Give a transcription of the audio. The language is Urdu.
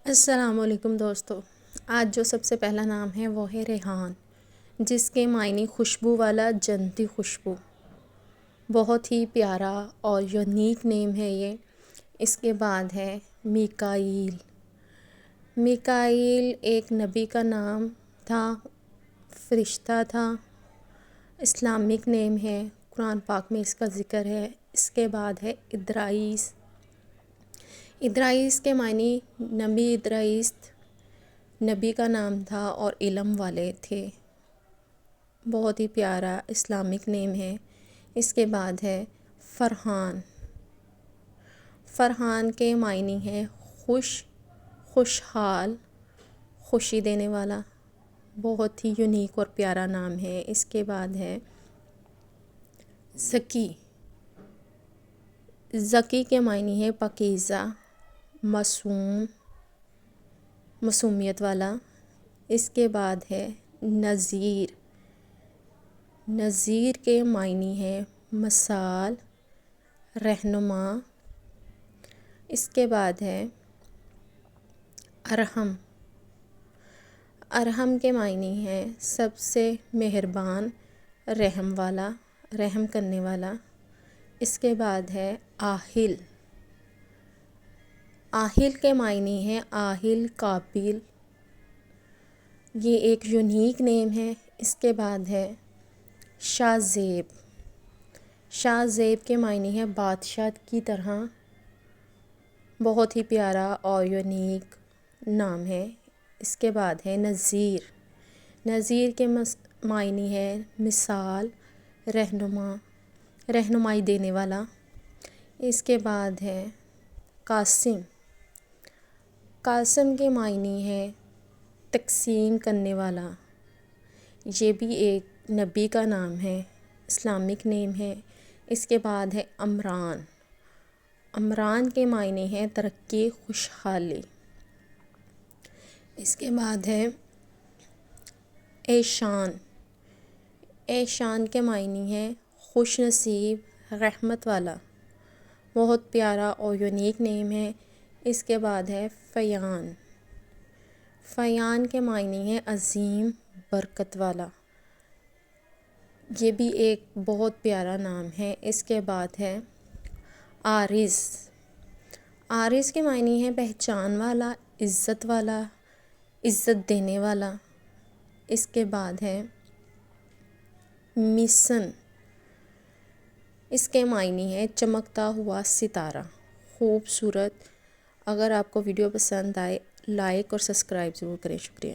السلام علیکم دوستو، آج جو سب سے پہلا نام ہے وہ ہے ریحان، جس کے معنی خوشبو والا جنتی خوشبو۔ بہت ہی پیارا اور یونیک نیم ہے یہ۔ اس کے بعد ہے میکائیل۔ میکائیل ایک نبی کا نام تھا، فرشتہ تھا، اسلامک نیم ہے، قرآن پاک میں اس کا ذکر ہے۔ اس کے بعد ہے ادرائیس۔ ادرائیس کے معنی نبی ادرائیس نبی کا نام تھا اور علم والے تھے۔ بہت ہی پیارا اسلامک نیم ہے۔ اس کے بعد ہے فرحان۔ فرحان کے معنی ہے خوشحال، خوشی دینے والا۔ بہت ہی یونیک اور پیارا نام ہے۔ اس کے بعد ہے ذکی۔ ذکی کے معنی ہے پاکیزہ، معصوم، معصومیت والا۔ اس کے بعد ہے نذیر۔ نذیر کے معنی ہے مثال، رہنما۔ اس کے بعد ہے ارحم۔ ارحم کے معنی ہے سب سے مہربان، رحم والا، رحم کرنے والا۔ اس کے بعد ہے آہل۔ آہل کے معنی ہے عاقل، قابل۔ یہ ایک یونیک نیم ہے۔ اس کے بعد ہے شاہ زیب۔ شاہ زیب کے معنی ہے بادشاہ کی طرح۔ بہت ہی پیارا اور یونیک نام ہے۔ اس کے بعد ہے نذیر۔ نذیر کے معنی ہے مثال، رہنما، رہنمائی دینے والا۔ اس کے بعد ہے قاسم۔ قاسم کے معنی ہے تقسیم کرنے والا۔ یہ بھی ایک نبی کا نام ہے، اسلامک نیم ہے۔ اس کے بعد ہے عمران۔ عمران کے معنی ہے ترقی، خوشحالی۔ اس کے بعد ہے ایشان۔ ایشان کے معنی ہے خوش نصیب، رحمت والا۔ بہت پیارا اور یونیک نیم ہے۔ اس کے بعد ہے فیان۔ فیان کے معنی ہے عظیم، برکت والا۔ یہ بھی ایک بہت پیارا نام ہے۔ اس کے بعد ہے عارض۔ عارض کے معنی ہے پہچان والا، عزت والا، عزت دینے والا۔ اس کے بعد ہے میسن۔ اس کے معنی ہے چمکتا ہوا ستارہ، خوبصورت۔ اگر آپ کو ویڈیو پسند آئے، لائک اور سبسکرائب ضرور کریں۔ شکریہ۔